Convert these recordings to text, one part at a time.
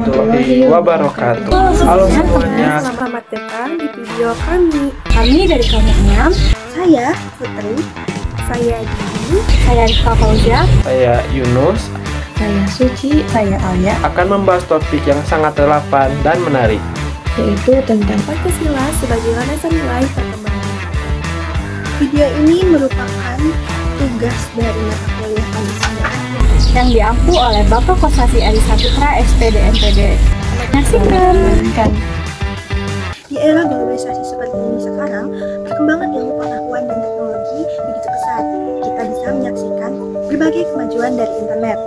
warahmatullahi wabarakatuh. Halo semuanya, selamat datang di video kami. Kami dari kelompok 6. Saya Putri, saya Dini, Saya Rifka Fauzia, saya Yunus saya Suci, saya Alia, akan membahas topik yang sangat relevan dan menarik, yaitu tentang Pancasila sebagai landasan nilai perkembangan. Video ini merupakan tugas dari mata kuliah Pancasila yang diampu oleh Bapak Kosasi Adi Saputra, SPD MPD. Menyaksikan. Di era globalisasi seperti ini sekarang, perkembangan ilmu pengetahuan dan teknologi begitu pesat. Kita bisa menyaksikan berbagai kemajuan dari internet,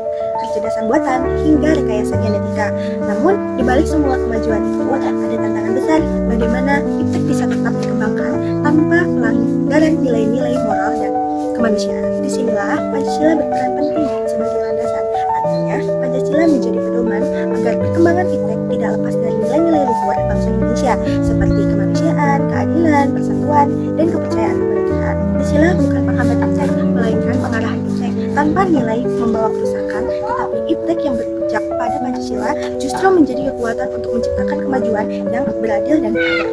kecerdasan buatan, hingga rekayasa genetika. Namun, di balik semua kemajuan itu, ada tantangan besar bagaimana iptek bisa tetap dikembangkan tanpa pelanggaran nilai-nilai moral dan kemanusiaan. Disinilah Pancasila berperan penting sebagai landasan. Artinya, Pancasila menjadi pedoman agar perkembangan iptek tidak lepas dari nilai-nilai luhur bangsa Indonesia seperti kemanusiaan, keadilan, persatuan, dan kepercayaan kepada Tuhan. Pancasila bukan penghambat iptek, melainkan pengarahan iptek. Tanpa nilai membawa kerusakan, tetapi iptek yang berpijak pada Pancasila justru menjadi kekuatan untuk menciptakan kemajuan yang beradil dan adil.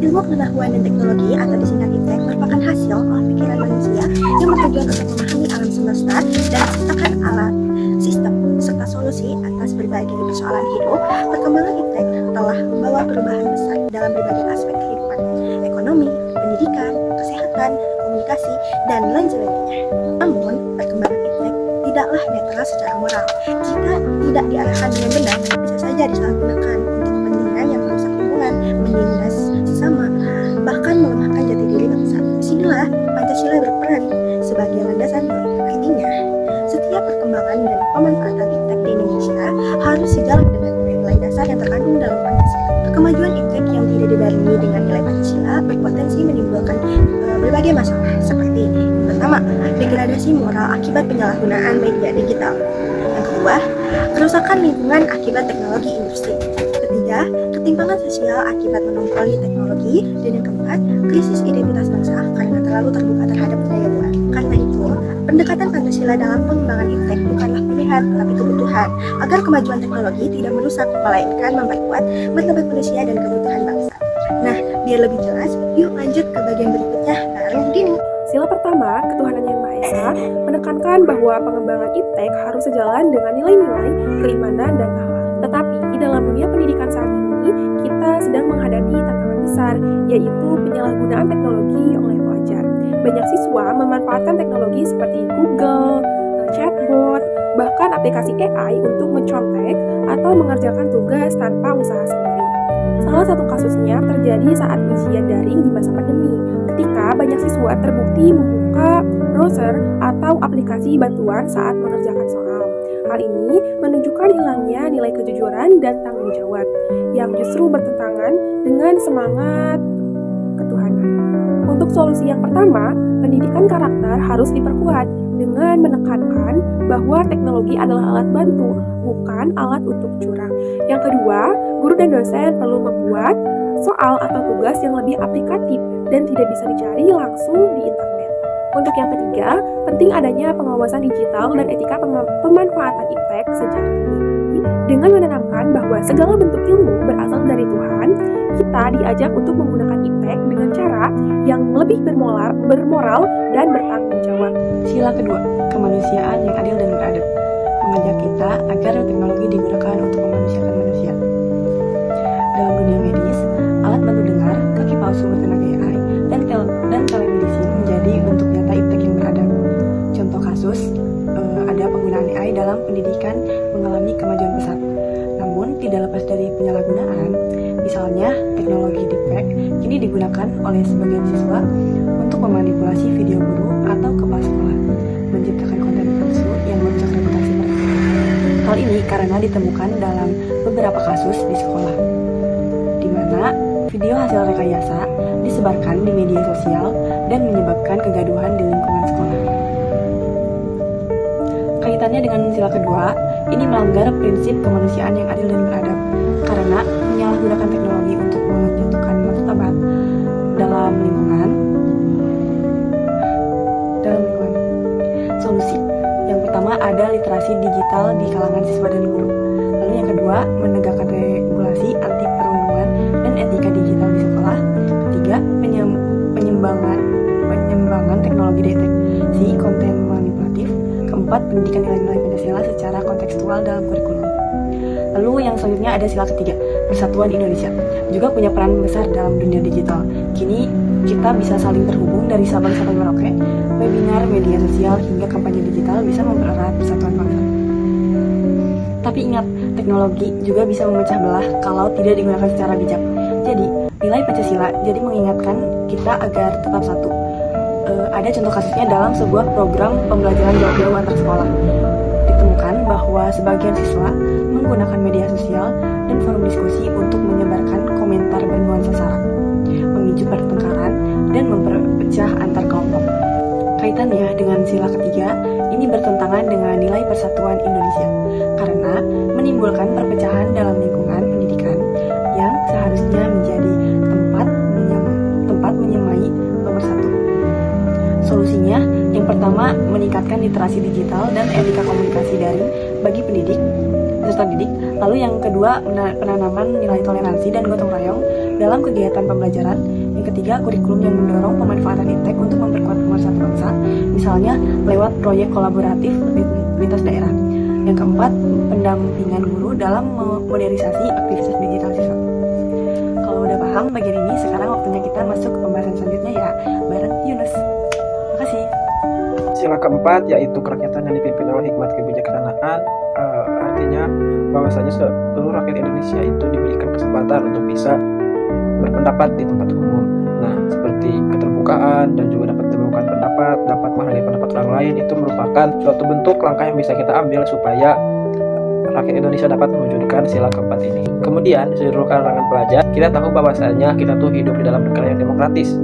Ilmu pengetahuan dan teknologi atau disingkat iptek merupakan hasil olah pikiran manusia yang bertujuan untuk memahami alam semesta dan menciptakan alat, sistem, serta solusi atas berbagai persoalan hidup. Perkembangan iptek telah membawa perubahan besar dalam berbagai aspek kehidupan, ekonomi, pendidikan, kesehatan, komunikasi, dan lain sebagainya. Namun, perkembangan iptek tidaklah netral secara moral. Jika tidak diarahkan dengan benar, bisa saja disalahgunakan untuk kepentingan yang merusak lingkungan, menindas sesama, bahkan melemahkan jati diri bangsa. Disinilah Pancasila berperan sebagai landasan nilai. Artinya, setiap perkembangan dan pemanfaatan iptek di Indonesia harus sejalan dengan nilai-nilai dasar yang terkandung dalam Pancasila. Kemajuan iptek yang tidak dibarengi dengan nilai Pancasila berpotensi menimbulkan berbagai masalah seperti yang pertama, degradasi moral akibat penyalahgunaan media digital. Yang kedua, kerusakan lingkungan akibat teknologi industri. Ketiga, ketimpangan sosial akibat monopoli teknologi. Dan yang keempat, krisis identitas bangsa karena terlalu terbuka terhadap budaya luar. Karena itu, pendekatan Pancasila dalam pengembangan iptek bukanlah pilihan, tapi kebutuhan agar kemajuan teknologi tidak merusak, melainkan memperkuat martabat manusia dan kebutuhan bangsa. Nah, biar lebih jelas, yuk lanjut ke bagian berikutnya bareng Dini. Sila pertama, ketuhanan yang Maha Esa, menekankan bahwa pengembangan iptek harus sejalan dengan nilai-nilai keimanan dan akhlak. Tetapi di dalam dunia pendidikan saat ini, kita sedang menghadapi tantangan besar, yaitu penyalahgunaan teknologi oleh pelajar. Banyak siswa memanfaatkan teknologi seperti Google, chatbot, bahkan aplikasi AI untuk mencontek atau mengerjakan tugas tanpa usaha sendiri. Salah satu kasusnya terjadi saat ujian daring di masa pandemi, ketika banyak siswa terbukti membuka browser atau aplikasi bantuan saat mengerjakan soal. Hal ini menunjukkan hilangnya nilai kejujuran dan tanggung jawab, yang justru bertentangan dengan semangat ketuhanan. Untuk solusi yang pertama, pendidikan karakter harus diperkuat dengan menekankan bahwa teknologi adalah alat bantu, bukan alat untuk curang. Yang kedua, guru dan dosen perlu membuat soal atau tugas yang lebih aplikatif dan tidak bisa dicari langsung di internet. Untuk yang ketiga, penting adanya pengawasan digital dan etika pemanfaatan iptek sejak dini. Dengan menanamkan bahwa segala bentuk ilmu berasal dari Tuhan, kita diajak untuk menggunakan iptek dengan cara yang lebih bermoral dan bertanggung jawab. Sila kedua, kemanusiaan yang adil dan beradab, mengajak kita agar teknologi digunakan untuk memanusiakan manusia. Dalam dunia medis, alat bantu dengar, kaki palsu bertenaga AI, dan telemedicine menjadi bentuk nyata iptek yang beradab. Contoh kasus, ada penggunaan AI dalam pendidikan mengalami kemajuan pesat. Namun, tidak lepas dari penyalahgunaan. Misalnya, teknologi deepfake kini digunakan oleh sebagian siswa untuk memanipulasi video guru atau kepala sekolah, menciptakan konten palsu yang merusak reputasi mereka. Hal ini karena ditemukan dalam beberapa kasus di sekolah, di mana video hasil rekayasa disebarkan di media sosial dan menyebabkan kegaduhan di lingkungan sekolah. Kaitannya dengan sila kedua, ini melanggar prinsip kemanusiaan yang adil dan beradab, karena menyalahgunakan teknologi untuk menjatuhkan martabat dalam lingkungan. Solusi yang pertama ada literasi digital di kalangan siswa dan guru. Lalu yang kedua, pendidikan nilai-nilai Pancasila secara kontekstual dalam kurikulum. Lalu yang selanjutnya ada sila ketiga, Persatuan Indonesia. Juga punya peran besar dalam dunia digital. Kini kita bisa saling terhubung dari Sabang sampai Merauke, webinar, media sosial, hingga kampanye digital bisa mempererat persatuan bangsa. Tapi ingat, teknologi juga bisa memecah belah kalau tidak digunakan secara bijak. Jadi, nilai Pancasila jadi mengingatkan kita agar tetap satu. Ada contoh kasusnya dalam sebuah program pembelajaran jarak jauh antar sekolah. Ditemukan bahwa sebagian siswa menggunakan media sosial dan forum diskusi untuk menyebarkan komentar bernuansa sara, memicu pertengkaran, dan memperpecah antar kelompok. Kaitannya dengan sila ketiga, ini bertentangan dengan nilai persatuan Indonesia, karena menimbulkan perpecahan dalam lingkungan pendidikan yang seharusnya menjadi tempat menyemai pemersatu. Solusinya, yang pertama, meningkatkan literasi digital dan etika komunikasi daring bagi pendidik, peserta didik. Lalu yang kedua, penanaman nilai toleransi dan gotong royong dalam kegiatan pembelajaran. Yang ketiga, kurikulum yang mendorong pemanfaatan iptek untuk memperkuat pemersatu bangsa, misalnya lewat proyek kolaboratif lintas daerah. Yang keempat, pendampingan guru dalam modernisasi aktivitas digital siswa. Kalau udah paham bagian ini, sekarang waktunya kita masuk ke pembahasan selanjutnya ya, bareng Yunus. Makasih. Sila keempat yaitu kerakyatan yang dipimpin oleh hikmat kebijaksanaan. Artinya bahwasanya seluruh rakyat Indonesia itu diberikan kesempatan untuk bisa berpendapat di tempat umum. Nah, seperti keterbukaan dan juga dapat menemukan pendapat, dapat menghargai pendapat orang lain, itu merupakan suatu bentuk langkah yang bisa kita ambil supaya rakyat Indonesia dapat mewujudkan sila keempat ini. Kemudian, seluruh kalangan pelajar, kita tahu bahwasanya kita tuh hidup di dalam negara yang demokratis.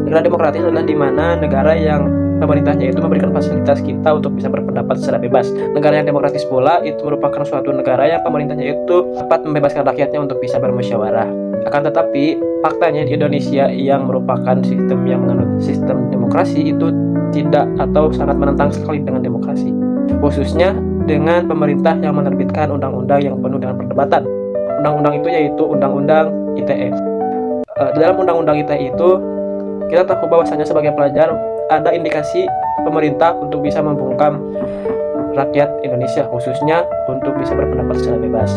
Negara demokratis adalah di mana negara yang pemerintahnya itu memberikan fasilitas kita untuk bisa berpendapat secara bebas. Negara yang demokratis pula itu merupakan suatu negara yang pemerintahnya itu dapat membebaskan rakyatnya untuk bisa bermusyawarah. Akan tetapi, faktanya di Indonesia yang merupakan sistem yang menganut sistem demokrasi itu tidak atau sangat menentang sekali dengan demokrasi. Khususnya dengan pemerintah yang menerbitkan undang-undang yang penuh dengan perdebatan. Undang-undang itu yaitu Undang-Undang ITE. Dalam Undang-Undang ITE itu, kita tahu bahwasanya sebagai pelajar ada indikasi pemerintah untuk bisa membungkam rakyat Indonesia, khususnya untuk bisa berpendapat secara bebas.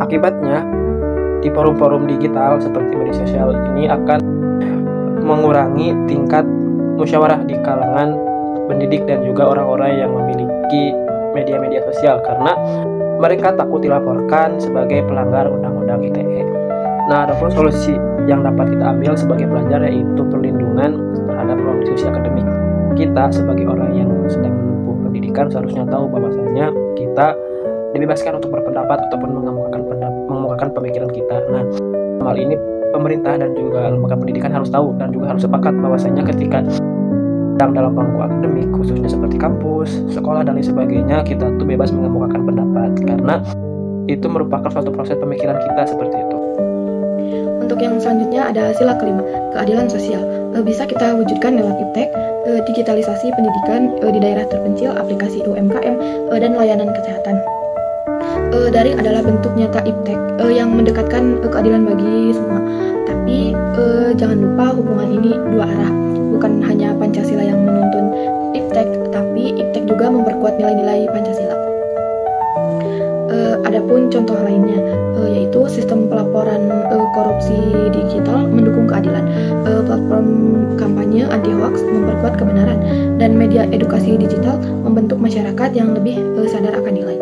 Akibatnya, di forum-forum digital seperti media sosial ini akan mengurangi tingkat musyawarah di kalangan pendidik dan juga orang-orang yang memiliki media-media sosial karena mereka takut dilaporkan sebagai pelanggar Undang-Undang ITE. Nah, ada pun solusi yang dapat kita ambil sebagai pelajar yaitu perlindungan terhadap ruang diskusi akademik. Kita sebagai orang yang sedang menempuh pendidikan seharusnya tahu bahwasanya kita dibebaskan untuk berpendapat ataupun mengemukakan pemikiran kita. Nah, hal ini pemerintah dan juga lembaga pendidikan harus tahu dan juga harus sepakat bahwasanya ketika dalam bangku akademik, khususnya seperti kampus, sekolah, dan lain sebagainya, kita tuh bebas mengemukakan pendapat karena itu merupakan suatu proses pemikiran kita seperti itu. Untuk yang selanjutnya ada sila kelima, keadilan sosial. Bisa kita wujudkan lewat iptek, digitalisasi pendidikan di daerah terpencil, aplikasi UMKM, dan layanan kesehatan. Daring adalah bentuk nyata iptek yang mendekatkan keadilan bagi semua. Tapi jangan lupa hubungan ini dua arah. Bukan hanya Pancasila yang menuntun iptek, tapi iptek juga memperkuat nilai-nilai Pancasila. Adapun contoh lainnya, yaitu sistem pelaporan korupsi digital mendukung keadilan, platform kampanye anti-hoax memperkuat kebenaran, dan media edukasi digital membentuk masyarakat yang lebih sadar akan nilai.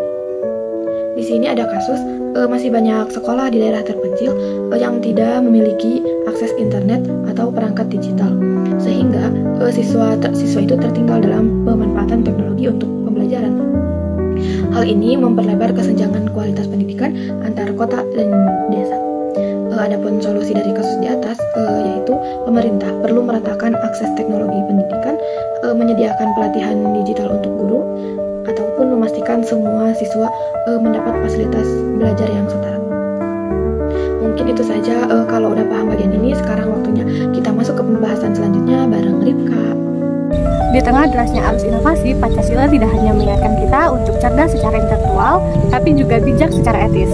Di sini ada kasus masih banyak sekolah di daerah terpencil yang tidak memiliki akses internet atau perangkat digital, sehingga siswa itu tertinggal dalam pemanfaatan teknologi untuk pembelajaran. Hal ini memperlebar kesenjangan kualitas pendidikan antar kota dan desa. Adapun solusi dari kasus di atas yaitu pemerintah perlu meratakan akses teknologi pendidikan, menyediakan pelatihan digital untuk guru, ataupun memastikan semua siswa mendapat fasilitas belajar yang setara. Mungkin itu saja. Kalau udah paham bagian ini, sekarang waktunya kita masuk ke pembahasan selanjutnya bareng Ripka. Di tengah derasnya arus inovasi, Pancasila tidak hanya mengingatkan kita untuk cerdas secara intelektual, tapi juga bijak secara etis.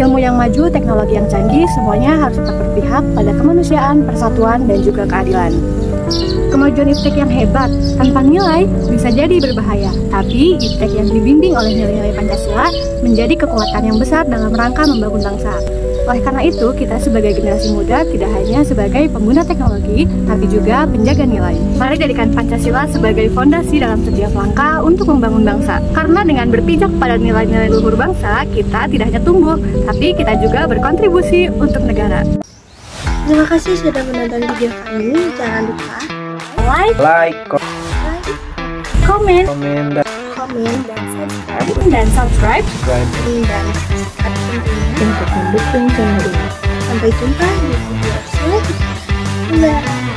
Ilmu yang maju, teknologi yang canggih, semuanya harus tetap berpihak pada kemanusiaan, persatuan, dan juga keadilan. Kemajuan iptek yang hebat tanpa nilai bisa jadi berbahaya, tapi iptek yang dibimbing oleh nilai-nilai Pancasila menjadi kekuatan yang besar dalam rangka membangun bangsa. Oleh karena itu, kita sebagai generasi muda tidak hanya sebagai pengguna teknologi, tapi juga penjaga nilai. Mari jadikan Pancasila sebagai fondasi dalam setiap langkah untuk membangun bangsa. Karena dengan berpijak pada nilai-nilai luhur bangsa, kita tidak hanya tumbuh, tapi kita juga berkontribusi untuk negara. Terima kasih sudah menonton video kami. Jangan lupa Like, komen, dan subscribe subscribe. dan subscribe tentunya. Untuk mendukung channel ini. Sampai jumpa di video selanjutnya. Bye.